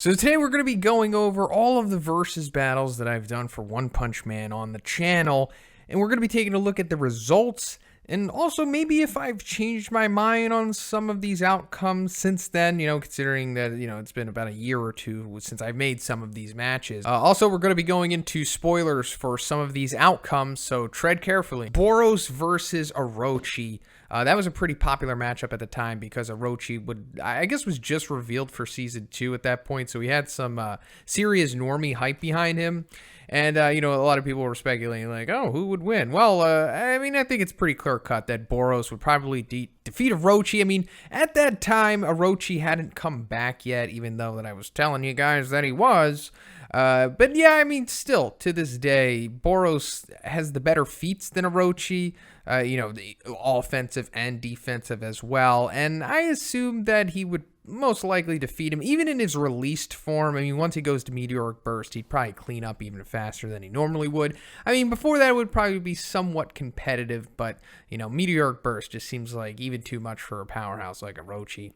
So today we're going to be going over all of the versus battles that I've done for One Punch Man on the channel, and we're going to be taking a look at the results, and also maybe if I've changed my mind on some of these outcomes since then, considering that, it's been about a year or two since I've made some of these matches. Also, we're going to be going into spoilers for some of these outcomes, so tread carefully. Boros versus Orochi. That was a pretty popular matchup at the time because Orochi was just revealed for Season 2 at that point, so he had some serious normie hype behind him. And, a lot of people were speculating, like, oh, who would win? Well, I think it's pretty clear-cut that Boros would probably defeat Orochi. I mean, at that time, Orochi hadn't come back yet, even though that I was telling you guys that he was. But yeah, still, to this day, Boros has the better feats than Orochi, the offensive and defensive as well, and I assume that he would most likely defeat him, even in his released form. Once he goes to Meteoric Burst, he'd probably clean up even faster than he normally would. Before that, it would probably be somewhat competitive, but, Meteoric Burst just seems like even too much for a powerhouse like Orochi.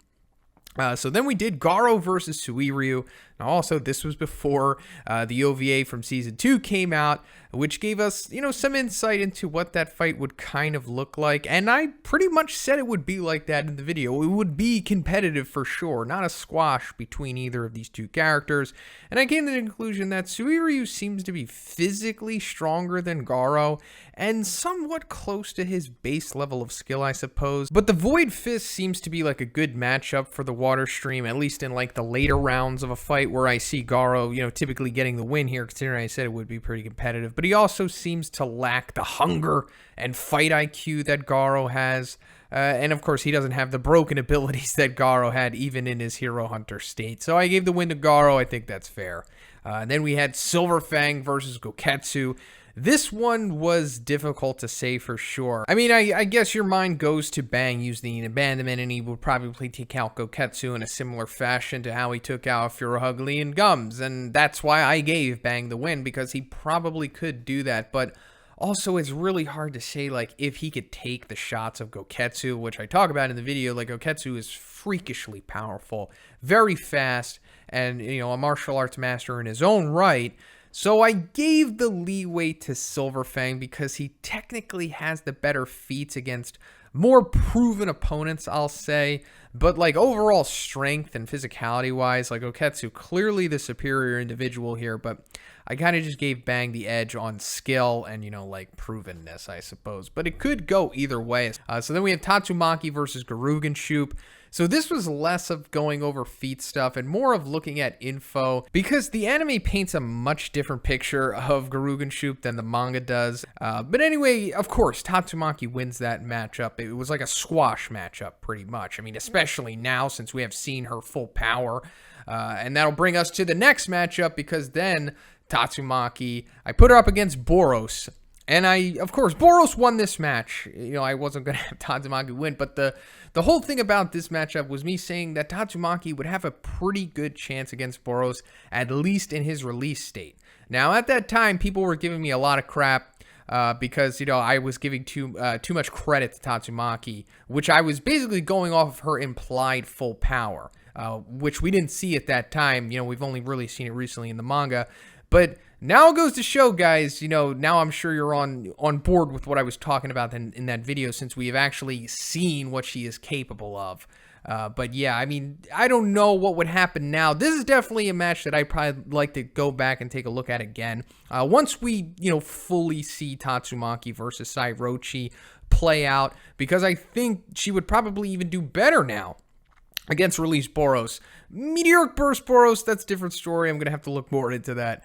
So then we did Garou versus Suiryu. Now also, this was before the OVA from Season 2 came out, which gave us, some insight into what that fight would kind of look like. And I pretty much said it would be like that in the video. It would be competitive for sure, not a squash between either of these two characters. And I came to the conclusion that Suiryu seems to be physically stronger than Garou and somewhat close to his base level of skill, I suppose. But the Void Fist seems to be like a good matchup for the Water Stream, at least in like the later rounds of a fight where I see Garou, typically getting the win here, considering I said it would be pretty competitive. But he also seems to lack the hunger and fight IQ that Garou has. And of course, he doesn't have the broken abilities that Garou had even in his Hero Hunter state. So I gave the win to Garou. I think that's fair. And then we had Fang versus Gouketsu. This one was difficult to say for sure. I guess your mind goes to Bang using an abandonment, and he would probably take out Gouketsu in a similar fashion to how he took out Furuhugly and Gums, and that's why I gave Bang the win, because he probably could do that. But also, it's really hard to say, like, if he could take the shots of Gouketsu, which I talk about in the video. Like, Gouketsu is freakishly powerful, very fast, and, a martial arts master in his own right. So I gave the leeway to Fang because he technically has the better feats against more proven opponents, I'll say. But like overall strength and physicality wise, like Gouketsu, clearly the superior individual here, but I kind of just gave Bang the edge on skill and, provenness, I suppose. But it could go either way. So then we have Tatsumaki versus Garou. So this was less of going over feat stuff and more of looking at info, because the anime paints a much different picture of Garou than the manga does. But anyway, of course, Tatsumaki wins that matchup. It was like a squash matchup, pretty much. Especially now since we have seen her full power. And that'll bring us to the next matchup, because then Tatsumaki, I put her up against Boros. And of course, Boros won this match. I wasn't going to have Tatsumaki win, but the whole thing about this matchup was me saying that Tatsumaki would have a pretty good chance against Boros, at least in his release state. Now, at that time, people were giving me a lot of crap because, I was giving too much credit to Tatsumaki, which I was basically going off of her implied full power, which we didn't see at that time. We've only really seen it recently in the manga. But now it goes to show, guys, now I'm sure you're on board with what I was talking about in that video, since we have actually seen what she is capable of. But yeah, I don't know what would happen now. This is definitely a match that I'd probably like to go back and take a look at again. Once we, fully see Tatsumaki versus Orochi play out, because I think she would probably even do better now against release Boros. Meteoric Burst Boros, that's a different story. I'm going to have to look more into that.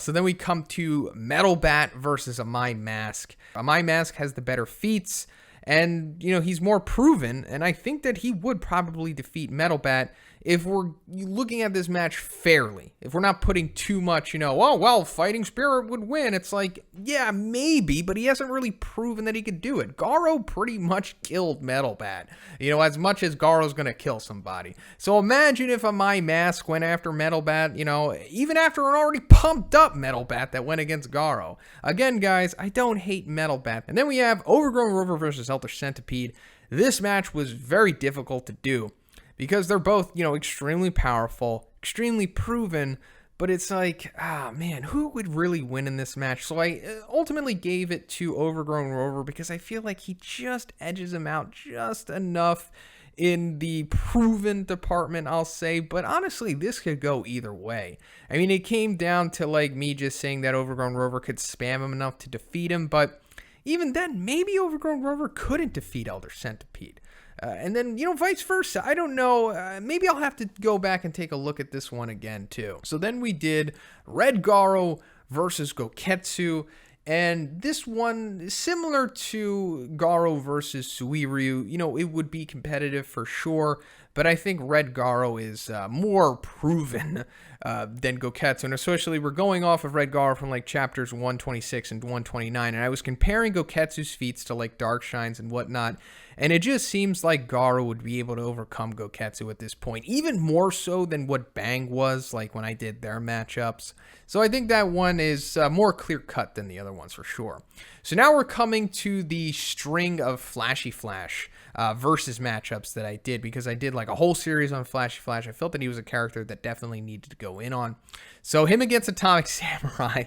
So then we come to Metal Bat versus Amai Mask. Amai Mask has the better feats, and, he's more proven, and I think that he would probably defeat Metal Bat if we're looking at this match fairly. If we're not putting too much, well, Fighting Spirit would win. It's like, yeah, maybe, but he hasn't really proven that he could do it. Garou pretty much killed Metal Bat, as much as Garou's going to kill somebody. So imagine if Amai Mask went after Metal Bat, even after an already pumped up Metal Bat that went against Garou. Again, guys, I don't hate Metal Bat. And then we have Overgrown Rover versus Elder Centipede. This match was very difficult to do, because they're both, extremely powerful, extremely proven, but it's like, man, who would really win in this match? So I ultimately gave it to Overgrown Rover because I feel like he just edges him out just enough in the proven department, I'll say. But honestly, this could go either way. I mean, it came down to like me just saying that Overgrown Rover could spam him enough to defeat him, but even then, maybe Overgrown Rover couldn't defeat Elder Centipede. And then, vice versa. I don't know. Maybe I'll have to go back and take a look at this one again, too. So then we did Red Garou versus Gouketsu. And this one, similar to Garou versus Suiryu, it would be competitive for sure. But I think Red Garou is more proven than Gouketsu. And especially, we're going off of Red Garou from like chapters 126 and 129. And I was comparing Gouketsu's feats to like Dark Shines and whatnot. And it just seems like Garou would be able to overcome Gouketsu at this point, even more so than what Bang was like when I did their matchups. So I think that one is more clear-cut than the other ones for sure. So now we're coming to the string of Flashy Flash versus matchups that I did, because I did like a whole series on Flashy Flash. I felt that he was a character that definitely needed to go in on. So him against Atomic Samurai.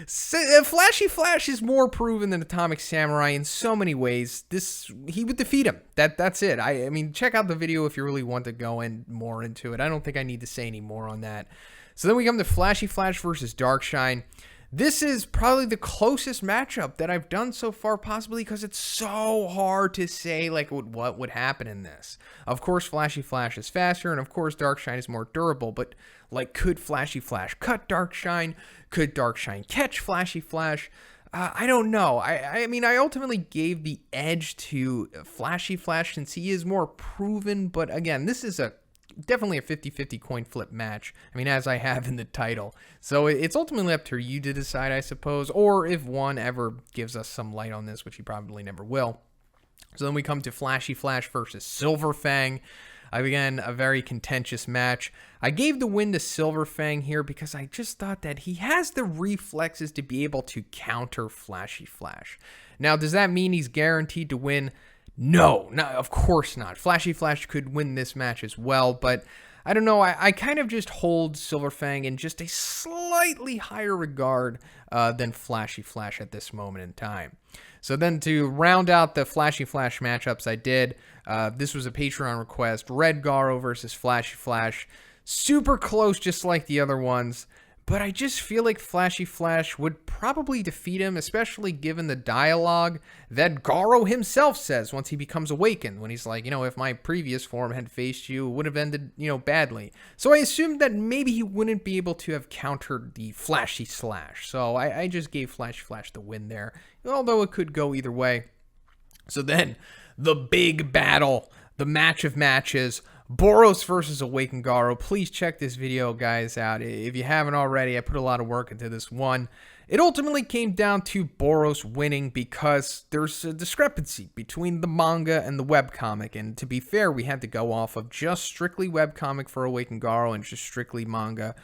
Flashy Flash is more proven than Atomic Samurai in so many ways. He would defeat him. That's it. I mean, check out the video if you really want to go in more into it. I don't think I need to say any more on that. So then we come to Flashy Flash versus Darkshine. This is probably the closest matchup that I've done so far, possibly because it's so hard to say like what would happen in this. Of course, Flashy Flash is faster, and of course, Darkshine is more durable, but like, could Flashy Flash cut Darkshine? Could Darkshine catch Flashy Flash? I don't know. I mean, I ultimately gave the edge to Flashy Flash since he is more proven, but again, this is definitely a 50-50 coin flip match. I mean, as I have in the title. So it's ultimately up to you to decide, I suppose, or if one ever gives us some light on this, which he probably never will. So then we come to Flashy Flash versus Silver Fang. Again, a very contentious match. I gave the win to Silver Fang here because I just thought that he has the reflexes to be able to counter Flashy Flash. Now, does that mean he's guaranteed to win? No, of course not. Flashy Flash could win this match as well, but I don't know. I kind of just hold Silver Fang in just a slightly higher regard than Flashy Flash at this moment in time. So then to round out the Flashy Flash matchups I did, this was a Patreon request, Red Garou versus Flashy Flash. Super close, just like the other ones. But I just feel like Flashy Flash would probably defeat him, especially given the dialogue that Garou himself says once he becomes awakened, when he's like, if my previous form had faced you, it would have ended, badly. So I assumed that maybe he wouldn't be able to have countered the Flashy Slash. So I just gave Flashy Flash the win there, although it could go either way. So then, the big battle, the match of matches, Boros versus Awakened Garou. Please check this video, guys, out. If you haven't already, I put a lot of work into this one. It ultimately came down to Boros winning because there's a discrepancy between the manga and the webcomic. And to be fair, we had to go off of just strictly webcomic for Awakened Garou and just strictly manga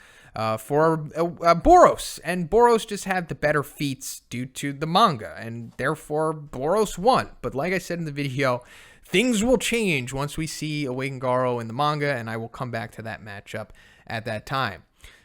for Boros. And Boros just had the better feats due to the manga. And therefore, Boros won. But like I said in the video, things will change once we see Awakened Garou in the manga, and I will come back to that matchup at that time.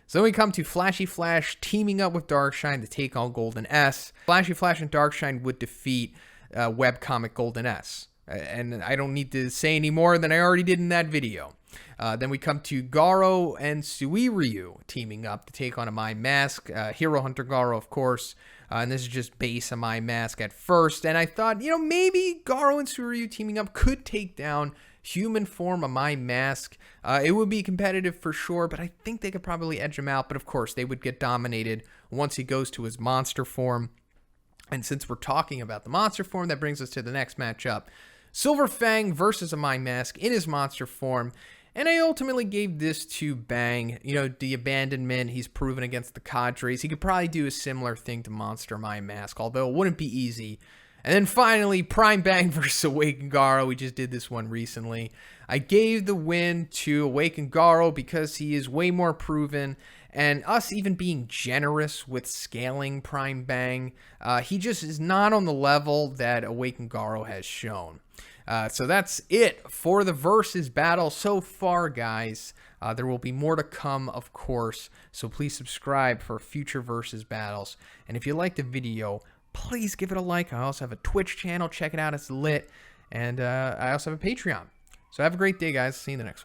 So then we come to Flashy Flash teaming up with Darkshine to take on Golden S. Flashy Flash and Darkshine would defeat webcomic Golden S. And I don't need to say any more than I already did in that video. Then we come to Garou and Suiryu teaming up to take on Amai Mask. Hero Hunter Garou, of course. And this is just base Amai Mask at first. And I thought, maybe Garou and Suiryu teaming up could take down human form Amai Mask. It would be competitive for sure, but I think they could probably edge him out. But of course, they would get dominated once he goes to his monster form. And since we're talking about the monster form, that brings us to the next matchup. Silver Fang versus Amai Mask in his monster form. And I ultimately gave this to Bang. The abandonment, he's proven against the cadres. He could probably do a similar thing to Monster Amai Mask, although it wouldn't be easy. And then finally, Prime Bang versus Awakened Garou. We just did this one recently. I gave the win to Awakened Garou because he is way more proven, and us even being generous with scaling Prime Bang, he just is not on the level that Awakened Garou has shown. So that's it for the versus battle so far, guys. There will be more to come, of course, so please subscribe for future versus battles. And if you liked the video, please give it a like. I also have a Twitch channel. Check it out. It's lit. And I also have a Patreon. So have a great day, guys. See you in the next one.